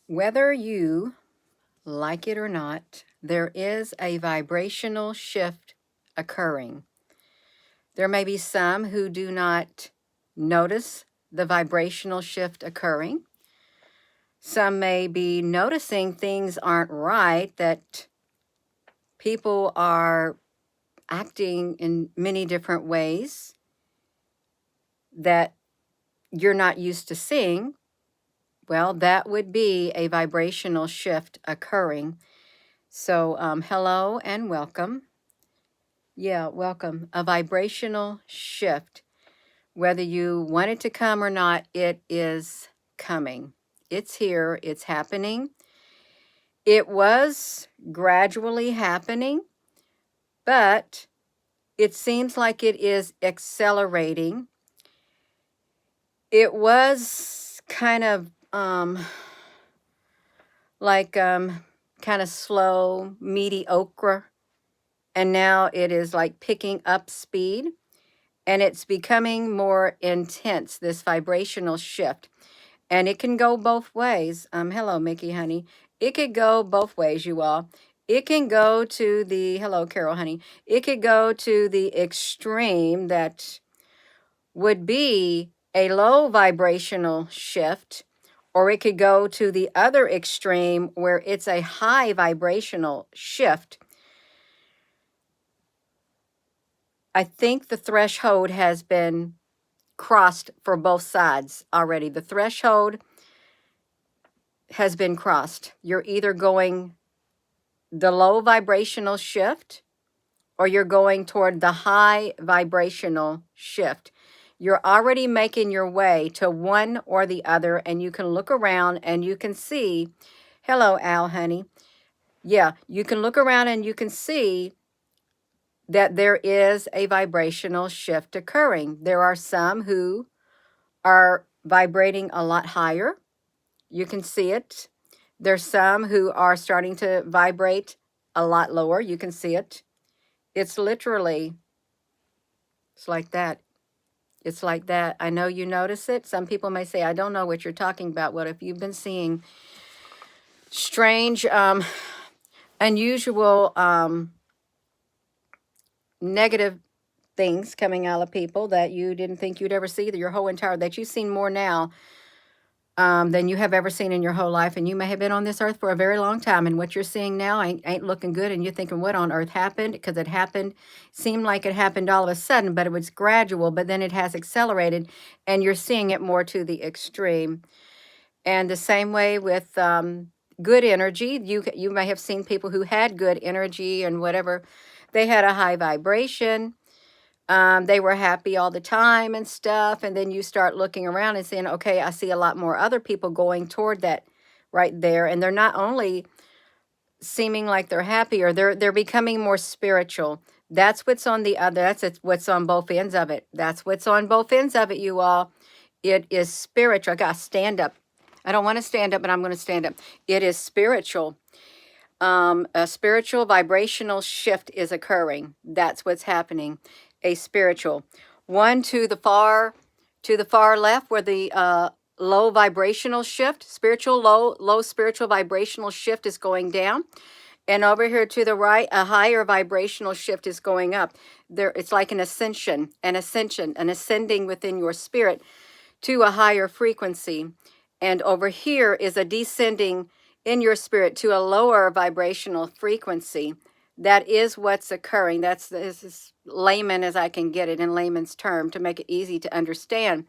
Whether you like it or not, there is a vibrational shift occurring. There may be some who do not notice the vibrational shift occurring. Some may be noticing things aren't right, that people are acting in many different ways that you're not used to seeing. Well, that would be a vibrational shift occurring. So, hello and welcome. Yeah, welcome. A vibrational shift. Whether you want it to come or not, it is coming. It's here. It's happening. It was gradually happening, but it seems like it is accelerating. It was kind of kind of slow, mediocre, and now it is like picking up speed, and it's becoming more intense, this vibrational shift. And it can go both ways. Hello, Mickey, honey. It could go both ways, you all. It can go to the, hello, Carol, honey. It could go to the extreme that would be a low vibrational shift, or it could go to the other extreme where it's a high vibrational shift. I think the threshold has been crossed for both sides already. The threshold has been crossed. You're either going the low vibrational shift or you're going toward the high vibrational shift. You're already making your way to one or the other, and you can look around and you can see, hello, Al, honey. Yeah, you can look around and you can see that there is a vibrational shift occurring. There are some who are vibrating a lot higher. You can see it. There's some who are starting to vibrate a lot lower. You can see it. It's literally, it's like that. It's like that. I know you notice it. Some people may say, I don't know what you're talking about. Well, if you've been seeing strange, unusual, negative things coming out of people that you didn't think you'd ever see, that your whole entire, that you've seen more now than you have ever seen in your whole life. And you may have been on this earth for a very long time, and what you're seeing now ain't looking good, and you're thinking, what on earth happened? Because it happened, seemed like it happened all of a sudden, but it was gradual, but then it has accelerated, and you're seeing it more to the extreme. And the same way with good energy. You may have seen people who had good energy and whatever. They had a high vibration. They were happy all the time and stuff. And then you start looking around and saying, okay, I see a lot more other people going toward that right there. And they're not only seeming like they're happier, they're becoming more spiritual. That's what's on the other, what's on both ends of it. That's what's on both ends of it, you all. It is spiritual. I gotta stand up. I don't want to stand up, but I'm going to stand up. It is spiritual. A spiritual vibrational shift is occurring. That's what's happening. A spiritual one to the far left, where the low vibrational shift, spiritual low spiritual vibrational shift is going down, and over here to the right, a higher vibrational shift is going up. There, it's like an ascension, an ascending within your spirit to a higher frequency. And over here is a descending in your spirit to a lower vibrational frequency. That is what's occurring. That's as layman as I can get it, in layman's term, to make it easy to understand.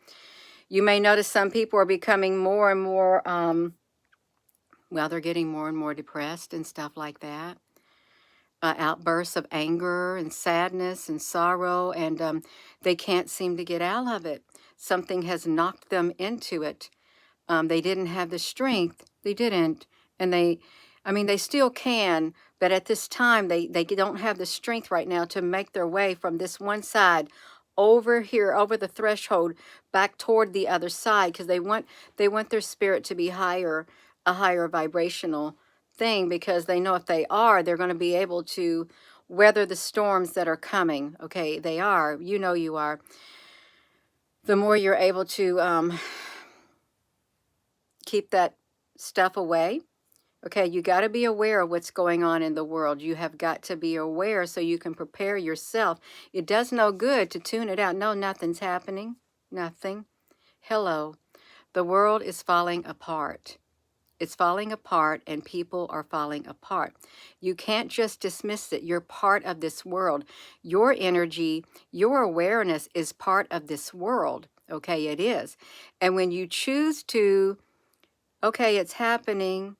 You may notice some people are becoming more and more, they're getting more and more depressed and stuff like that. Outbursts of anger and sadness and sorrow, and they can't seem to get out of it. Something has knocked them into it. They didn't have the strength. They didn't. And they still can, but at this time, they don't have the strength right now to make their way from this one side over here, over the threshold, back toward the other side, because they want their spirit to be higher, a higher vibrational thing, because they know if they are, they're going to be able to weather the storms that are coming. Okay, they are. You know you are. The more you're able to keep that stuff away. Okay, you got to be aware of what's going on in the world. You have got to be aware so you can prepare yourself. It does no good to tune it out. No, nothing's happening. Nothing. Hello. The world is falling apart. It's falling apart and people are falling apart. You can't just dismiss it. You're part of this world. Your energy, your awareness is part of this world. Okay, it is. And when you choose to, okay, it's happening,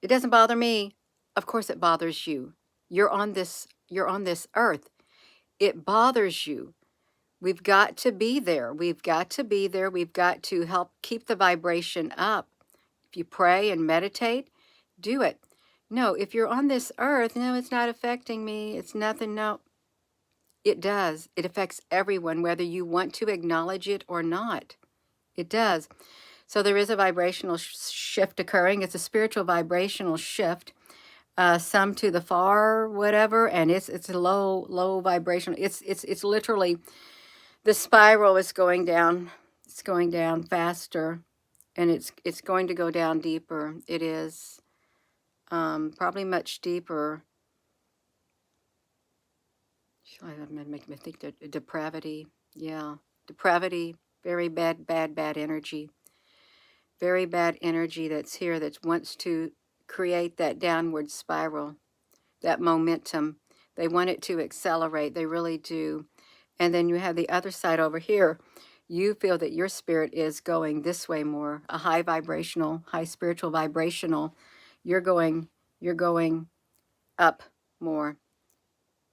it doesn't bother me. Of course it bothers you. You're on this earth. It bothers you. We've got to be there. We've got to be there. We've got to help keep the vibration up. If you pray and meditate, do it. No, if you're on this earth, no, it's not affecting me. It's nothing. No, it does. It affects everyone, whether you want to acknowledge it or not. It does. So there is a vibrational shift occurring. It's a spiritual vibrational shift. Some to the far, whatever, and it's a low vibration. It's literally, the spiral is going down. It's going down faster, and it's going to go down deeper. It is probably much deeper. I'm making me think that depravity. Yeah, depravity. Very bad energy. Very bad energy that's here that wants to create that downward spiral, that momentum. They want it to accelerate. They really do. And then you have the other side over here. You feel that your spirit is going this way more, a high vibrational, high spiritual vibrational. You're going up more.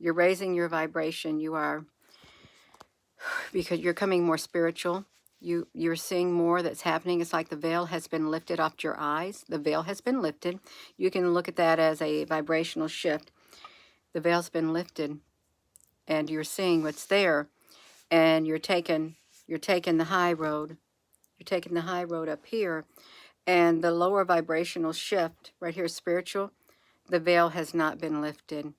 You're raising your vibration. You are, because you're coming more spiritual. You're seeing more that's happening. It's like the veil has been lifted off your eyes. The veil has been lifted. You can look at that as a vibrational shift. The veil's been lifted, and you're seeing what's there, and you're taking the high road. You're taking the high road up here, and the lower vibrational shift right here, spiritual. The veil has not been lifted,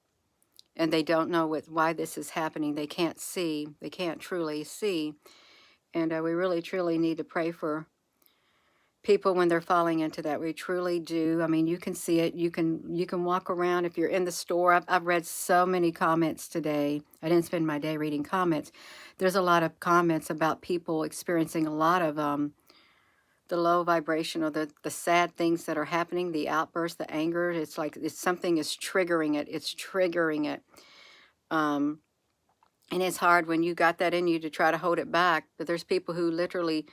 and they don't know why this is happening. They can't see. They can't truly see. And we really, truly need to pray for people when they're falling into that. We truly do. I mean, you can see it. You can walk around. If you're in the store, I've read so many comments today. I didn't spend my day reading comments. There's a lot of comments about people experiencing a lot of the low vibration, or the sad things that are happening, the outburst, the anger. It's like something is triggering it. It's triggering it. And it's hard when you got that in you to try to hold it back. But there's people who literally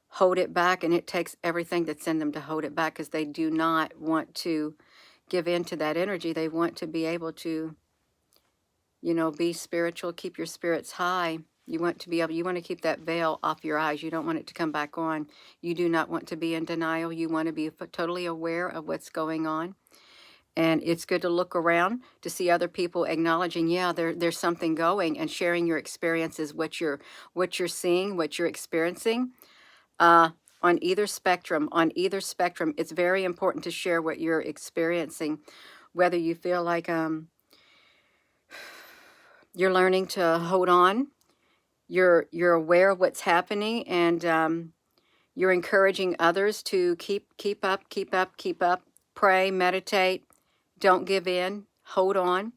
hold it back, and it takes everything that's in them to hold it back, because they do not want to give in to that energy. They want to be able to, be spiritual, keep your spirits high. You want to keep that veil off your eyes. You don't want it to come back on. You do not want to be in denial. You want to be totally aware of what's going on. And it's good to look around to see other people acknowledging, yeah, there's something going, and sharing your experiences, what you're seeing, what you're experiencing. On either spectrum, it's very important to share what you're experiencing, whether you feel like you're learning to hold on, you're aware of what's happening, and you're encouraging others to keep up, pray, meditate, don't give in, hold on.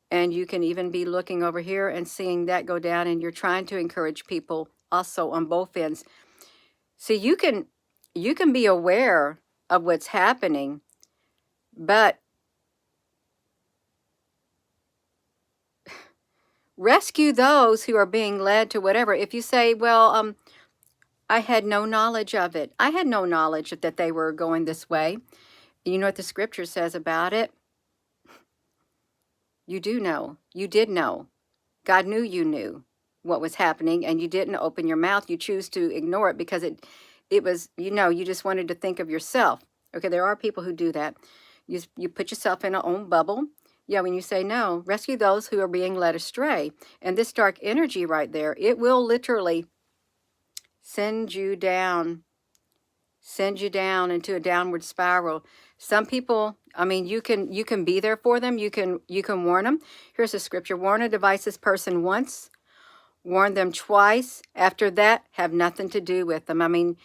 And you can even be looking over here and seeing that go down, and you're trying to encourage people also on both ends. See, you can be aware of what's happening, but rescue those who are being led to whatever. If you say, well, I had no knowledge of it. I had no knowledge that they were going this way. You know what the scripture says about it? You do know. You did know. God knew you knew what was happening, and you didn't open your mouth. You choose to ignore it because it was, you just wanted to think of yourself. Okay, there are people who do that. You put yourself in a own bubble. Yeah, when you say no, rescue those who are being led astray. And this dark energy right there, it will literally send you down into a downward spiral. Some people, I mean, you can be there for them. You can warn them. Here's a scripture: warn a divisive person once, warn them twice. After that, have nothing to do with them. I mean,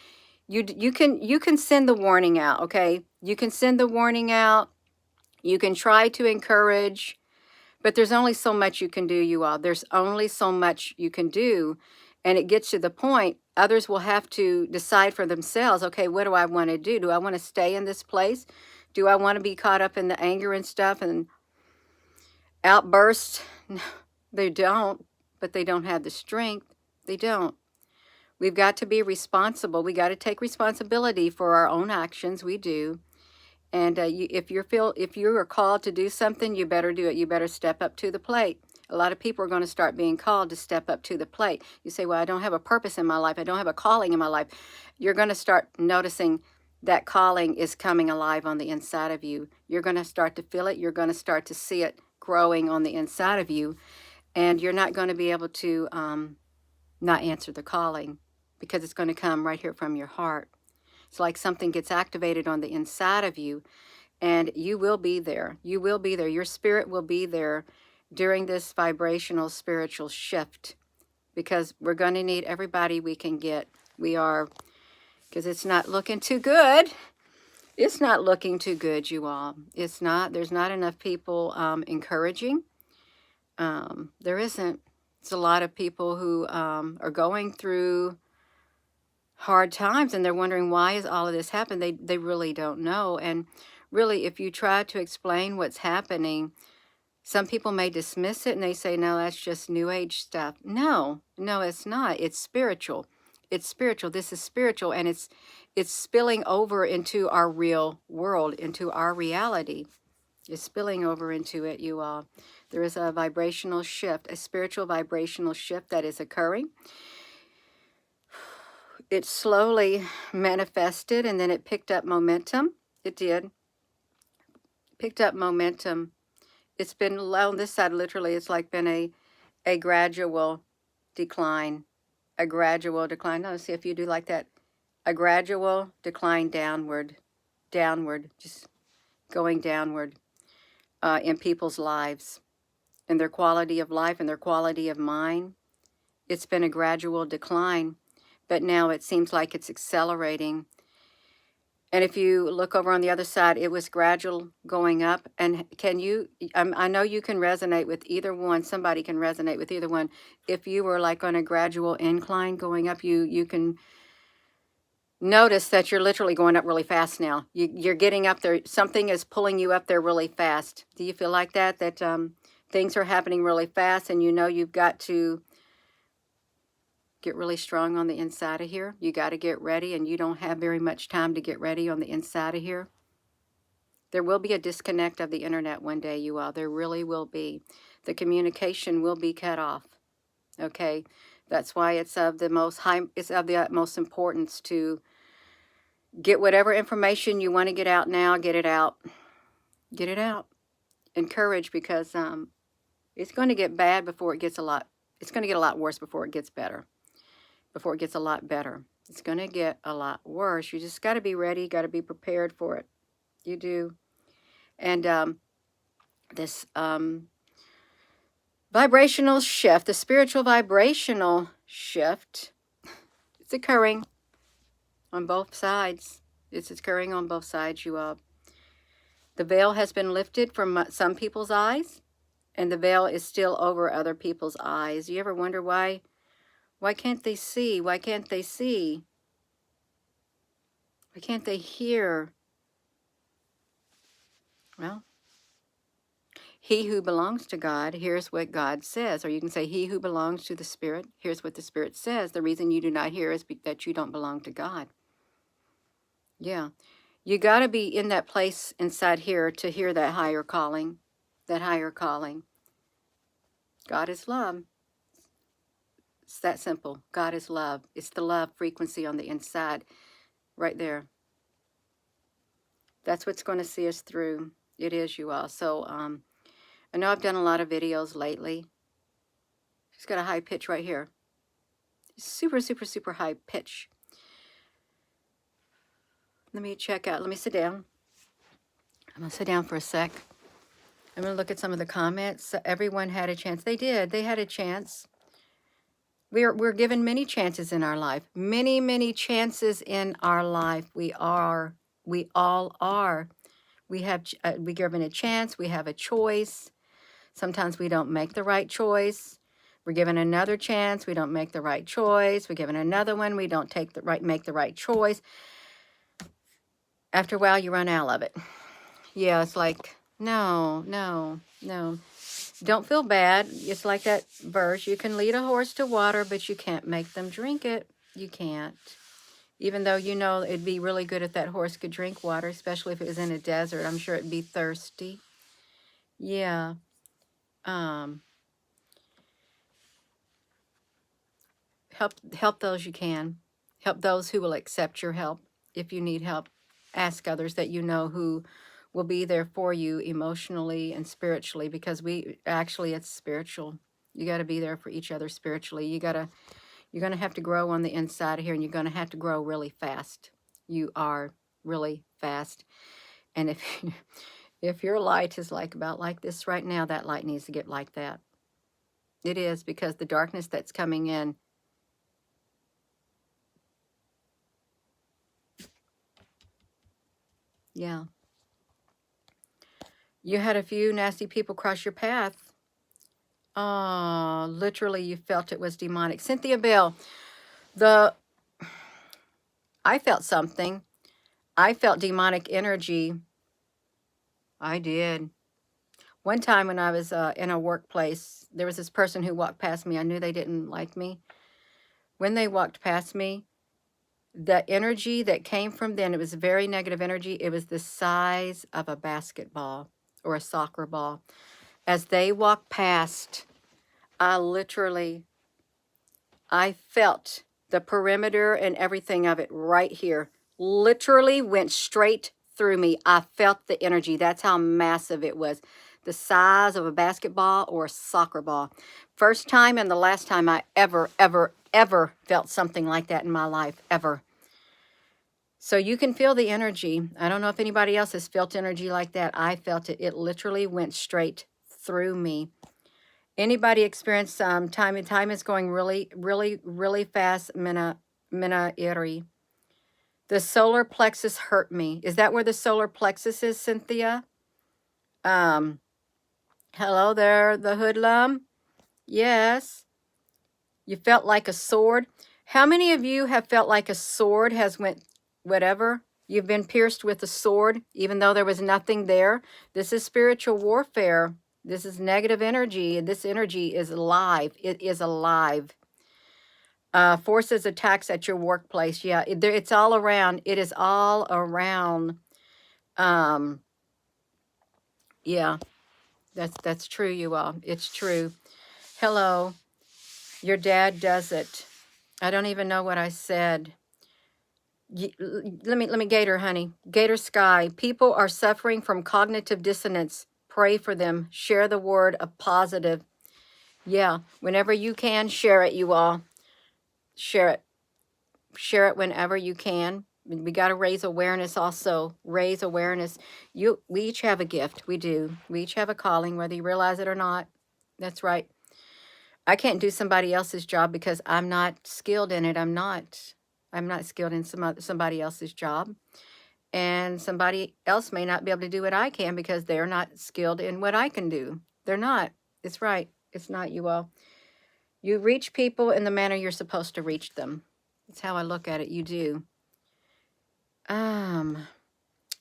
You can send the warning out, okay? You can send the warning out. You can try to encourage, but there's only so much you can do, you all. There's only so much you can do. And it gets to the point, others will have to decide for themselves, okay, what do I want to do? Do I want to stay in this place? Do I want to be caught up in the anger and stuff and outbursts? No, they don't, but they don't have the strength. They don't. We've got to be responsible. We got to take responsibility for our own actions. We do. And if you are called to do something, you better do it. You better step up to the plate. A lot of people are going to start being called to step up to the plate. You say, well, I don't have a purpose in my life. I don't have a calling in my life. You're going to start noticing that calling is coming alive on the inside of you. You're going to start to feel it. You're going to start to see it growing on the inside of you. And you're not going to be able to not answer the calling, because it's going to come right here from your heart. It's like something gets activated on the inside of you, and you will be there. You will be there. Your spirit will be there during this vibrational spiritual shift, because we're going to need everybody we can get. We are, because it's not looking too good. It's not looking too good, you all. It's not. There's not enough people encouraging. There isn't. It's a lot of people who are going through hard times, and they're wondering, why is all of this happening? They really don't know. And really, if you try to explain what's happening, some people may dismiss it and they say, no, that's just new age stuff. No, it's not. It's spiritual. It's spiritual. This is spiritual, and it's spilling over into our real world, into our reality. It's spilling over into it, you all. There is a vibrational shift, a spiritual vibrational shift that is occurring. It slowly manifested, and then it picked up momentum. It did. Picked up momentum. It's been on this side, literally, it's like been a gradual decline. A gradual decline. No, see if you do like that. A gradual decline downward. Downward. Just going downward in people's lives. In their quality of life and their quality of mind. It's been a gradual decline. But now it seems like it's accelerating. And if you look over on the other side, it was gradual going up. And can you, I know you can resonate with either one. Somebody can resonate with either one. If you were like on a gradual incline going up, you can notice that you're literally going up really fast now. You're getting up there. Something is pulling you up there really fast. Do you feel like that? That things are happening really fast, and you know you've got to get really strong on the inside of here. You got to get ready, and you don't have very much time to get ready on the inside of here. There will be a disconnect of the internet one day, you all. There really will be. The communication will be cut off. Okay? That's why it's of the utmost importance to get whatever information you want to get out now. Get it out. Get it out. Encourage, because it's going to get bad before it gets it's going to get a lot worse before it gets better. Before it gets a lot better. It's going to get a lot worse. You just got to be ready. Got to be prepared for it. You do. And this vibrational shift, the spiritual vibrational shift, it's occurring on both sides. It's occurring on both sides, you all. The veil has been lifted from some people's eyes, and the veil is still over other people's eyes. You ever wonder why? Why can't they see? Why can't they see? Why can't they hear? Well, he who belongs to God hears what God says. Or you can say, he who belongs to the Spirit hears what the Spirit says. The reason you do not hear is that you don't belong to God. Yeah. You got to be in that place inside here to hear that higher calling. That higher calling. God is love. It's that simple. God is love. It's the love frequency on the inside. Right there. That's what's going to see us through. It is, you all. So, I know I've done a lot of videos lately. She's got a high pitch right here. Super, super, super high pitch. Let me check out. Let me sit down. I'm going to sit down for a sec. I'm going to look at some of the comments. Everyone had a chance. They did. They had a chance. We're given many chances in our life. Many, many chances in our life. We all are. We're given a chance. We have a choice. Sometimes we don't make the right choice. We're given another chance. We don't make the right choice. We're given another one. We don't make the right choice. After a while, you run out of it. Yeah, it's like, no, no, no. Don't feel bad. It's like that verse. You can lead a horse to water, but you can't make them drink it. You can't. Even though you know it'd be really good if that horse could drink water, especially if it was in a desert. I'm sure it'd be thirsty. Yeah. Um, help those you can. Help those who will accept your help. If you need help, ask others that you know who will be there for you emotionally and spiritually, because it's spiritual. You got to be there for each other spiritually. You're going to have to grow on the inside of here, and you're going to have to grow really fast. You are really fast. And if your light is about like this right now, that light needs to get like that. It is, because the darkness that's coming in, yeah. You had a few nasty people cross your path. Oh, literally you felt it was demonic. Cynthia Bell, I felt something. I felt demonic energy. I did. One time when I was in a workplace, there was this person who walked past me. I knew they didn't like me. When they walked past me, the energy that came from them, it was very negative energy. It was the size of a basketball or a soccer ball. As they walked past, I felt the perimeter and everything of it right here. Literally went straight through me. I felt the energy. That's how massive it was. The size of a basketball or a soccer ball. First time and the last time I ever felt something like that in my life, ever. So you can feel the energy. I don't know if anybody else has felt energy like that. I felt it. It literally went straight through me. Anybody experience time is going really fast, Mina Iri. The solar plexus hurt me. Is that where the solar plexus is, Cynthia? Hello there, the hoodlum. Yes. You felt like a sword. How many of you have felt like a sword has went whatever? You've been pierced with a sword, even though there was nothing there. This is spiritual warfare. This is negative energy. This energy is alive. It is alive. Forces attacks at your workplace. Yeah, it's all around. It is all around. Yeah, that's true, you all. It's true. Hello. Your dad does it. I don't even know what I said. Let me Gator, honey. Gator Sky. People are suffering from cognitive dissonance. Pray for them. Share the word of positive. Yeah, whenever you can, share it, you all. Share it. Share it whenever you can. We got to raise awareness also. Raise awareness. We each have a gift. We do. We each have a calling, whether you realize it or not. That's right. I can't do somebody else's job because I'm not skilled in it. I'm not skilled in somebody else's job. And somebody else may not be able to do what I can because they're not skilled in what I can do. They're not. It's right. It's not, you all. You reach people in the manner you're supposed to reach them. That's how I look at it. You do.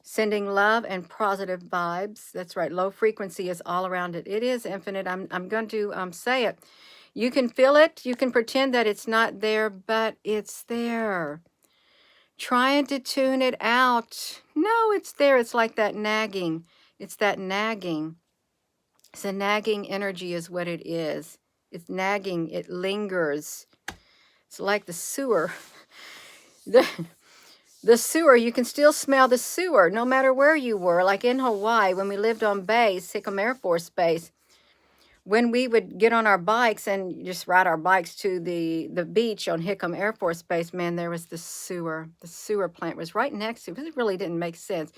Sending love and positive vibes. That's right. Low frequency is all around it. It is infinite. I'm going to say it. You can feel it. You can pretend that it's not there, but it's there. Trying to tune it out. No, it's there. It's like that nagging. It's that nagging. It's a nagging energy is what it is. It's nagging. It lingers. It's like the sewer. The sewer, you can still smell the sewer no matter where you were. Like in Hawaii, when we lived on base, Hickam Air Force Base, when we would get on our bikes and just ride our bikes to the beach on Hickam Air Force Base, man, there was the sewer. The sewer plant was right next to it. It really didn't make sense.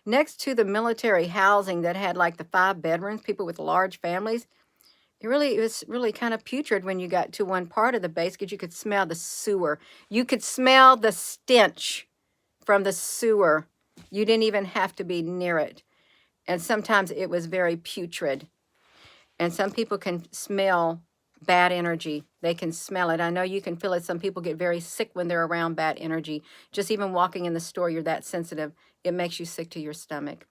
Next to the military housing that had like the 5 bedrooms, people with large families, It was really kind of putrid when you got to one part of the base because you could smell the sewer. You could smell the stench from the sewer. You didn't even have to be near it. And sometimes it was very putrid. And some people can smell bad energy. They can smell it. I know you can feel it. Some people get very sick when they're around bad energy. Just even walking in the store, you're that sensitive. It makes you sick to your stomach.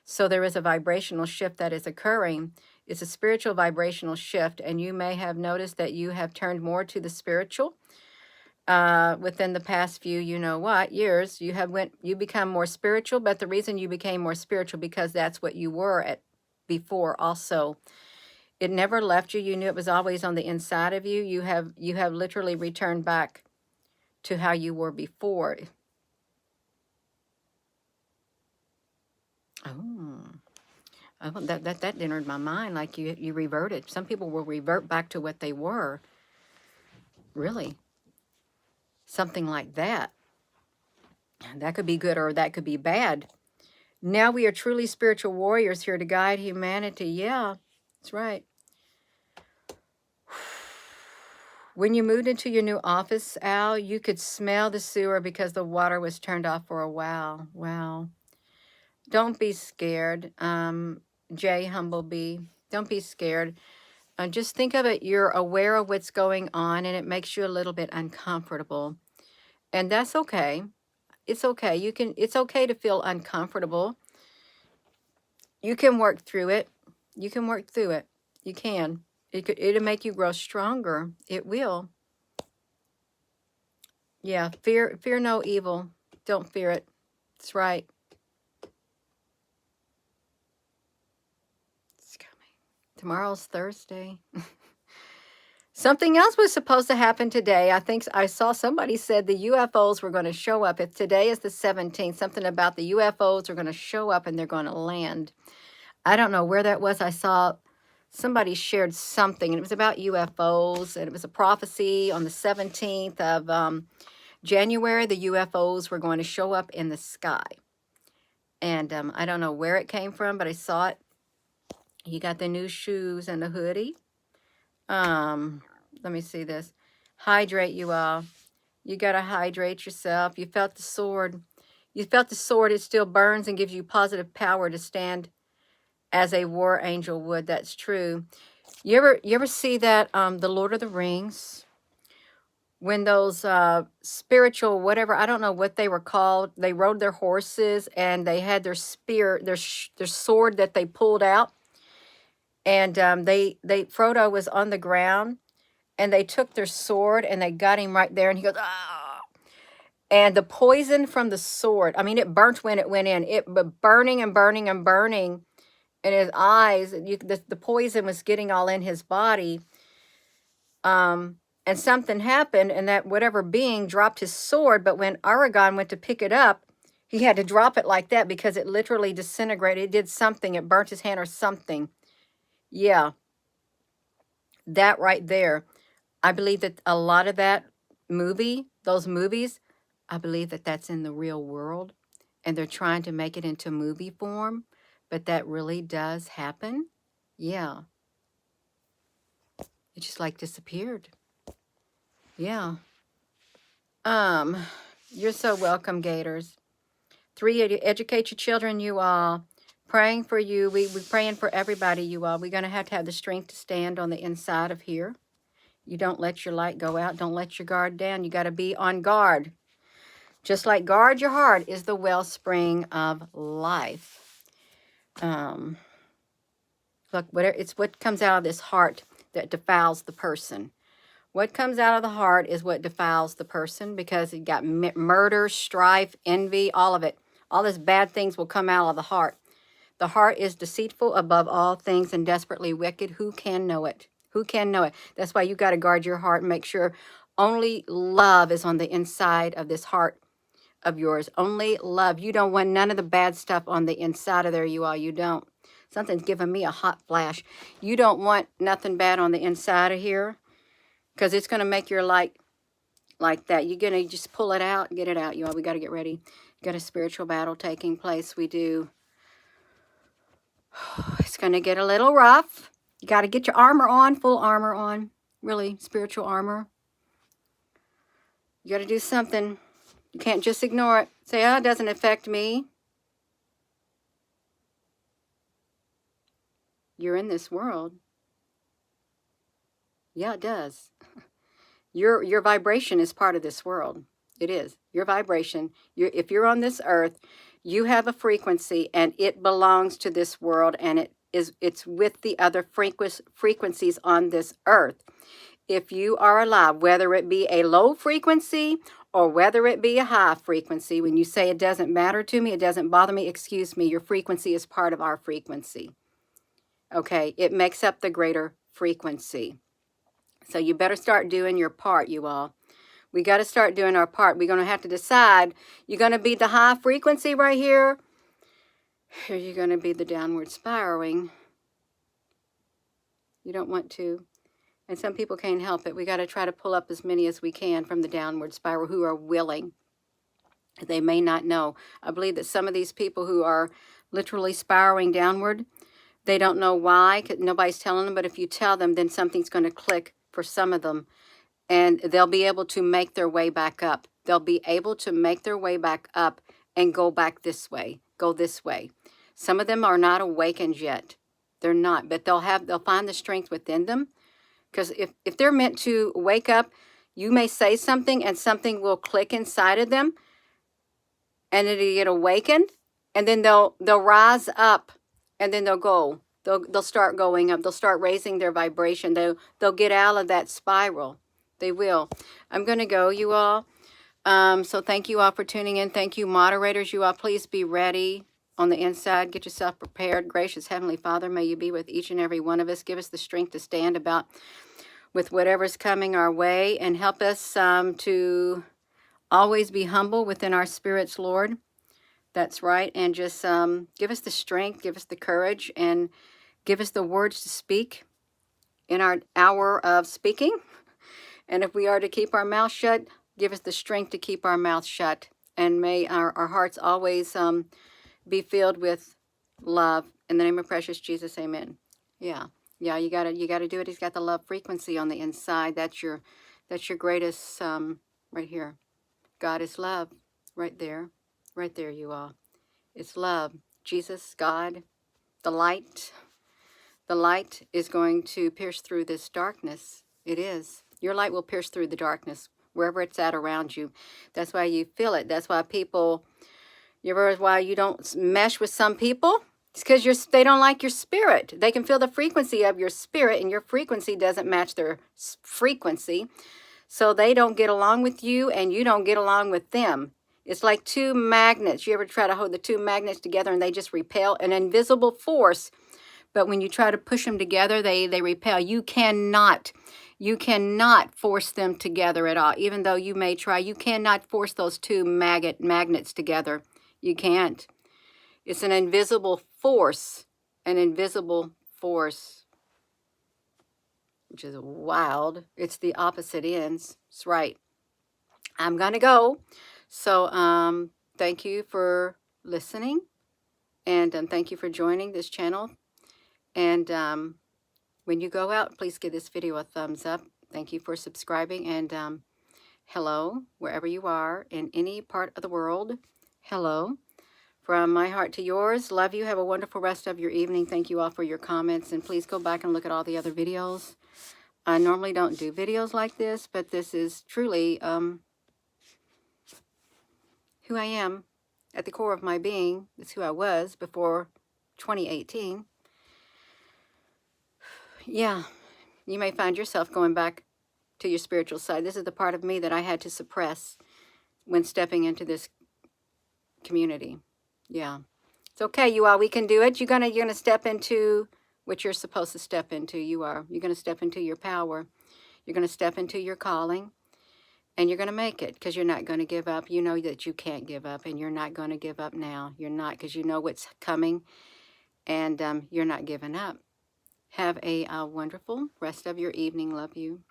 So there is a vibrational shift that is occurring. It's a spiritual vibrational shift. And you may have noticed that you have turned more to the spiritual within the past few, years. You become more spiritual. But the reason you became more spiritual because that's what you were at before also. It never left you. You knew it was always on the inside of you. You have literally returned back to how you were before. Oh, that entered my mind like you reverted. Some people will revert back to what they were. Really. Something like that. That could be good or that could be bad. Now we are truly spiritual warriors here to guide humanity. Yeah, that's right. When you moved into your new office, Al, you could smell the sewer because the water was turned off for a while. Wow. Don't be scared, Jay Humblebee. Don't be scared. Just think of it. You're aware of what's going on, and it makes you a little bit uncomfortable. And that's okay. It's okay. It's okay to feel uncomfortable. You can work through it. You can work through it. You can. It'll make you grow stronger. It will. Yeah, fear no evil. Don't fear it. That's right. It's coming. Tomorrow's Thursday. Something else was supposed to happen today. I think I saw somebody said the UFOs were going to show up. If today is the 17th, something about the UFOs are going to show up and they're going to land. I don't know where that was. I saw somebody shared something, and it was about UFOs, and it was a prophecy on the 17th of January. The UFOs were going to show up in the sky. And I don't know where it came from, but I saw it. You got the new shoes and the hoodie. Let me see this. Hydrate, you all. You got to hydrate yourself. You felt the sword. You felt the sword. It still burns and gives you positive power to stand as a war angel would. That's true. You ever see that the Lord of the Rings, when those spiritual whatever, I don't know what they were called, they rode their horses and they had their spear, their sword that they pulled out, and Frodo was on the ground and they took their sword and they got him right there and he goes, ah. And the poison from the sword, I mean, it burnt when it went in. It burning and burning and burning in his eyes. The poison was getting all in his body. And something happened, and that whatever being dropped his sword. But when Aragorn went to pick it up, he had to drop it like that because it literally disintegrated. It did something. It burnt his hand or something. Yeah. That right there. I believe that a lot of those movies, I believe that that's in the real world. And they're trying to make it into movie form. But that really does happen. Yeah. It just like disappeared. Yeah. You're so welcome, Gators. 3, educate your children, you all. Praying for you. We're praying for everybody, you all. We're going to have the strength to stand on the inside of here. You don't let your light go out. Don't let your guard down. You got to be on guard. Just like guard your heart is the wellspring of life. Look, it's what comes out of this heart that defiles the person. What comes out of the heart is what defiles the person, because you got murder, strife, envy, all of it. All these bad things will come out of the heart. The heart is deceitful above all things and desperately wicked. Who can know it? Who can know it? That's why you got to guard your heart and make sure only love is on the inside of this heart of yours. Only love. You don't want none of the bad stuff on the inside of there, you all. You don't. Something's giving me a hot flash. You don't want nothing bad on the inside of here, because it's going to make your light like that. You're going to just pull it out, get it out, you all. We got to get ready. Got a spiritual battle taking place. We do. It's going to get a little rough. You got to get your armor on, full armor on, really spiritual armor. You got to do something. You can't just ignore it. Say, oh, it doesn't affect me. You're in this world. Yeah, it does. Your vibration is part of this world. It is. Your vibration. If you're on this earth, you have a frequency and it belongs to this world, and it's with the other frequencies on this earth. If you are alive, whether it be a low frequency or whether it be a high frequency, when you say it doesn't matter to me, it doesn't bother me, excuse me, your frequency is part of our frequency. Okay, it makes up the greater frequency. So you better start doing your part, you all. We got to start doing our part. We're going to have to decide, you're going to be the high frequency right here, or you're going to be the downward spiraling. You don't want to. And some people can't help it. We got to try to pull up as many as we can from the downward spiral who are willing. They may not know. I believe that some of these people who are literally spiraling downward, they don't know why. Nobody's telling them. But if you tell them, then something's going to click for some of them. And they'll be able to make their way back up. They'll be able to make their way back up and go back this way. Go this way. Some of them are not awakened yet. They're not. But they'll find the strength within them. Because if they're meant to wake up, you may say something and something will click inside of them and it'll get awakened, and then they'll rise up, and then they'll go. They'll start going up. They'll start raising their vibration. They'll get out of that spiral. They will. I'm going to go, you all. So thank you all for tuning in. Thank you, moderators. You all, please be ready on the inside. Get yourself prepared. Gracious Heavenly Father, may you be with each and every one of us. Give us the strength to stand about with whatever's coming our way, and help us to always be humble within our spirits, Lord. That's right. And just give us the strength, give us the courage, and give us the words to speak in our hour of speaking. And if we are to keep our mouth shut, give us the strength to keep our mouth shut. And may our hearts always be filled with love. In the name of precious Jesus, amen. Yeah. Yeah, you gotta do it. He's got the love frequency on the inside. That's your greatest right here. God is love. Right there, you all. It's love. Jesus, God, the light. The light is going to pierce through this darkness. It is. Your light will pierce through the darkness wherever it's at around you. That's why you feel it. That's why people. Why you don't mesh with some people? It's because they don't like your spirit. They can feel the frequency of your spirit, and your frequency doesn't match their frequency. So they don't get along with you, and you don't get along with them. It's like two magnets. You ever try to hold the two magnets together and they just repel? An invisible force. But when you try to push them together, they repel. You cannot force them together at all. Even though you may try, you cannot force those two magnets together. You can't. It's an invisible force. An invisible force. Which is wild. It's the opposite ends. That's right. I'm going to go. So thank you for listening. And thank you for joining this channel. And when you go out, please give this video a thumbs up. Thank you for subscribing. And hello, wherever you are in any part of the world. Hello. From my heart to yours. Love you. Have a wonderful rest of your evening. Thank you all for your comments. And please go back and look at all the other videos. I normally don't do videos like this, but this is truly who I am at the core of my being. It's who I was before 2018. Yeah, you may find yourself going back to your spiritual side. This is the part of me that I had to suppress when stepping into this community. Yeah. It's okay, you all. We can do it. You're gonna step into what you're supposed to step into. You're going to step into your power. You're going to step into your calling. And you're going to make it, because you're not going to give up. You know that you can't give up, and you're not going to give up now. You're not, because you know what's coming, and you're not giving up. Have a wonderful rest of your evening. Love you.